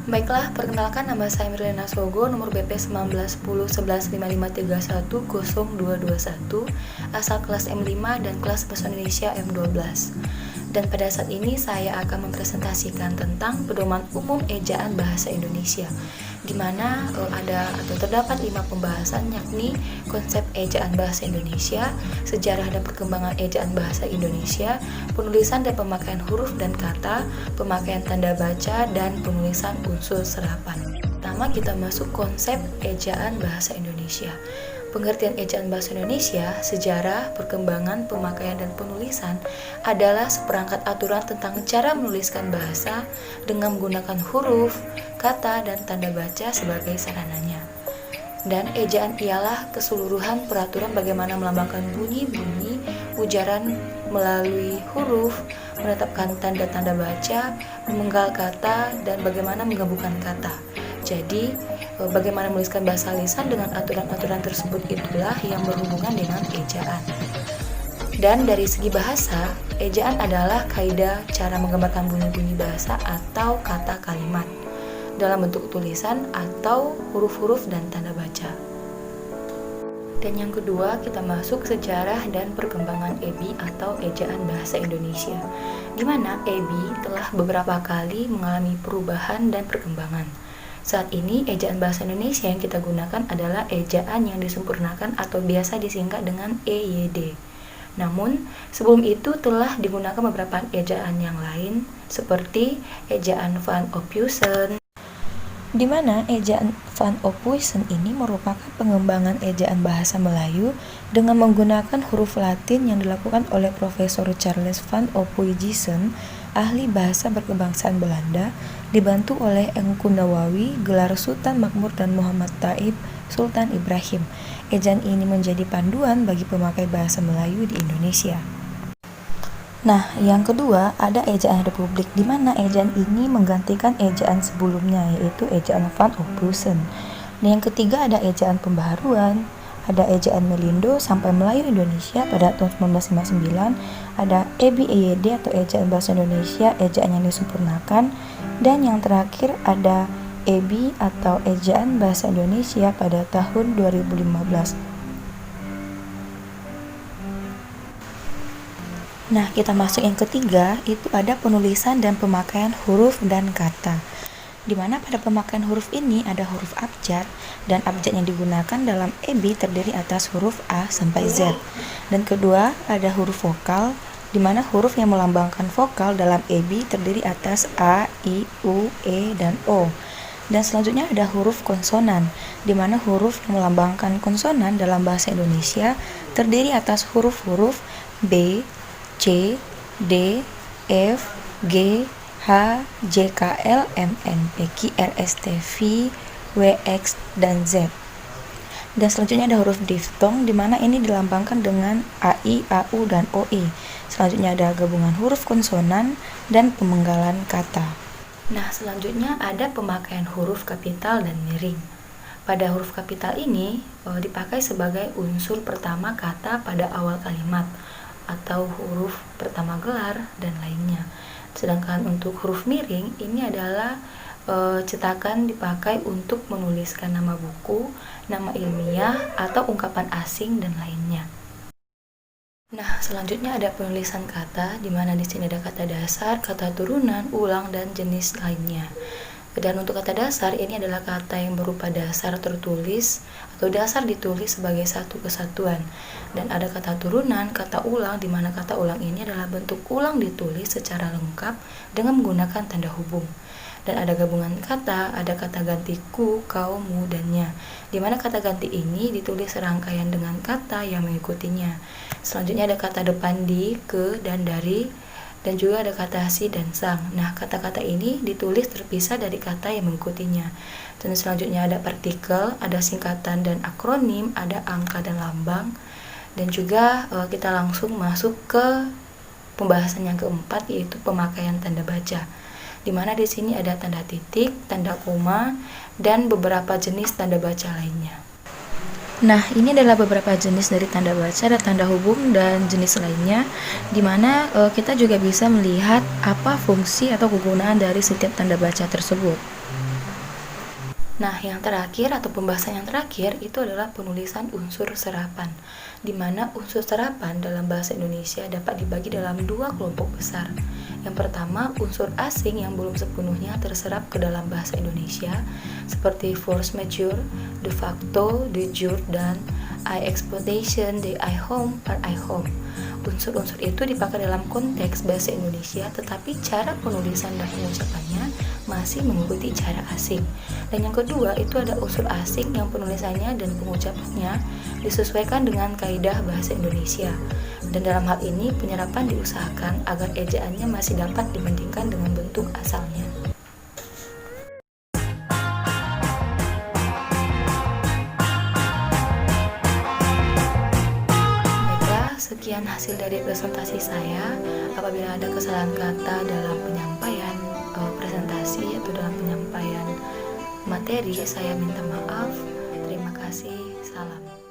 Baiklah, perkenalkan nama saya Mirlina Sogo, nomor BP 19101155310221, asal kelas M5 dan kelas Bahasa Indonesia M12. Dan pada saat ini saya akan mempresentasikan tentang pedoman umum ejaan bahasa Indonesia, di mana ada atau terdapat 5 pembahasan, yakni konsep ejaan bahasa Indonesia, sejarah dan perkembangan ejaan bahasa Indonesia, penulisan dan pemakaian huruf dan kata, pemakaian tanda baca, dan penulisan unsur serapan. Pertama, kita masuk konsep ejaan bahasa Indonesia. Pengertian ejaan bahasa Indonesia, sejarah, perkembangan, pemakaian, dan penulisan adalah seperangkat aturan tentang cara menuliskan bahasa dengan menggunakan huruf, kata, dan tanda baca sebagai sarananya. Dan ejaan ialah keseluruhan peraturan bagaimana melambangkan bunyi-bunyi, ujaran melalui huruf, menetapkan tanda-tanda baca, memenggal kata, dan bagaimana menggabungkan kata. Jadi, bagaimana menuliskan bahasa lisan dengan aturan-aturan tersebut itulah yang berhubungan dengan ejaan. Dan dari segi bahasa, ejaan adalah kaidah cara menggambarkan bunyi-bunyi bahasa atau kata kalimat dalam bentuk tulisan atau huruf-huruf dan tanda baca. Dan yang kedua, kita masuk sejarah dan perkembangan EBI atau ejaan bahasa Indonesia, di mana EBI telah beberapa kali mengalami perubahan dan perkembangan. Saat ini, ejaan bahasa Indonesia yang kita gunakan adalah ejaan yang disempurnakan atau biasa disingkat dengan EYD. Namun, sebelum itu telah digunakan beberapa ejaan yang lain, seperti ejaan Van Ophuijsen, di mana ejaan Van Ophuijsen ini merupakan pengembangan ejaan bahasa Melayu dengan menggunakan huruf Latin yang dilakukan oleh Profesor Charles Van Ophuijsen, ahli bahasa berkebangsaan Belanda, dibantu oleh Engku Nawawi, gelar Sultan Makmur, dan Muhammad Thaib Sultan Ibrahim. Ejaan ini menjadi panduan bagi pemakai bahasa Melayu di Indonesia. Nah, yang kedua ada ejaan Republik, di mana ejaan ini menggantikan ejaan sebelumnya, yaitu ejaan Van Ophuijsen. Dan yang ketiga ada ejaan pembaharuan, ada ejaan Melindo sampai Melayu Indonesia pada tahun 1959, ada EBI-EYD atau ejaan bahasa Indonesia, ejaan yang disempurnakan, dan yang terakhir ada EBI atau ejaan bahasa Indonesia pada tahun 2015. Nah, kita masuk yang ketiga, itu ada penulisan dan pemakaian huruf dan kata. Di mana pada pemakaian huruf ini ada huruf abjad, dan abjad yang digunakan dalam EBI terdiri atas huruf A sampai Z. Dan kedua ada huruf vokal, di mana huruf yang melambangkan vokal dalam EBI terdiri atas A, I, U, E, dan O. Dan selanjutnya ada huruf konsonan, di mana huruf yang melambangkan konsonan dalam bahasa Indonesia terdiri atas huruf-huruf B, C, D, F, G, H, J, K, L, M, N, P, Q, R, S, T, V, W, X, dan Z. Dan selanjutnya ada huruf diftong, di mana ini dilambangkan dengan AI, AU, dan OE. Selanjutnya ada gabungan huruf konsonan dan pemenggalan kata. Nah, selanjutnya ada pemakaian huruf kapital dan miring. Pada huruf kapital ini dipakai sebagai unsur pertama kata pada awal kalimat, atau huruf pertama gelar, dan lainnya. Sedangkan untuk huruf miring ini adalah cetakan dipakai untuk menuliskan nama buku, nama ilmiah, atau ungkapan asing, dan lainnya. Nah, selanjutnya ada penulisan kata, di mana di sini ada kata dasar, kata turunan, ulang, dan jenis lainnya. Dan untuk kata dasar, ini adalah kata yang berupa dasar tertulis atau dasar ditulis sebagai satu kesatuan. Dan ada kata turunan, kata ulang, di mana kata ulang ini adalah bentuk ulang ditulis secara lengkap dengan menggunakan tanda hubung. Dan ada gabungan kata, ada kata ganti ku, kau, mu, dan nya, di mana kata ganti ini ditulis serangkaian dengan kata yang mengikutinya. Selanjutnya ada kata depan di, ke, dan dari, dan juga ada kata si dan sang. Nah, kata-kata ini ditulis terpisah dari kata yang mengikutinya. Dan selanjutnya ada partikel, ada singkatan dan akronim, ada angka dan lambang. Dan juga kita langsung masuk ke pembahasan yang keempat, yaitu pemakaian tanda baca. Di mana di sini ada tanda titik, tanda koma, dan beberapa jenis tanda baca lainnya. Nah, ini adalah beberapa jenis dari tanda baca dan tanda hubung dan jenis lainnya, di mana kita juga bisa melihat apa fungsi atau kegunaan dari setiap tanda baca tersebut. Nah, yang terakhir atau pembahasan yang terakhir itu adalah penulisan unsur serapan, di mana unsur serapan dalam bahasa Indonesia dapat dibagi dalam dua kelompok besar. Yang pertama, unsur asing yang belum sepenuhnya terserap ke dalam bahasa Indonesia, seperti force majeure, de facto, de jure, dan I exploitation, the I home, or I home. Unsur-unsur itu dipakai dalam konteks bahasa Indonesia, tetapi cara penulisan dan pengucapannya masih mengikuti cara asing. Dan yang kedua, itu ada unsur asing yang penulisannya dan pengucapannya disesuaikan dengan kaidah bahasa Indonesia. Dan dalam hal ini, penyerapan diusahakan agar ejaannya masih dapat dibandingkan dengan bentuk asalnya. Sekian hasil dari presentasi saya. Apabila ada kesalahan kata dalam penyampaian presentasi atau dalam penyampaian materi, saya minta maaf. Terima kasih. Salam.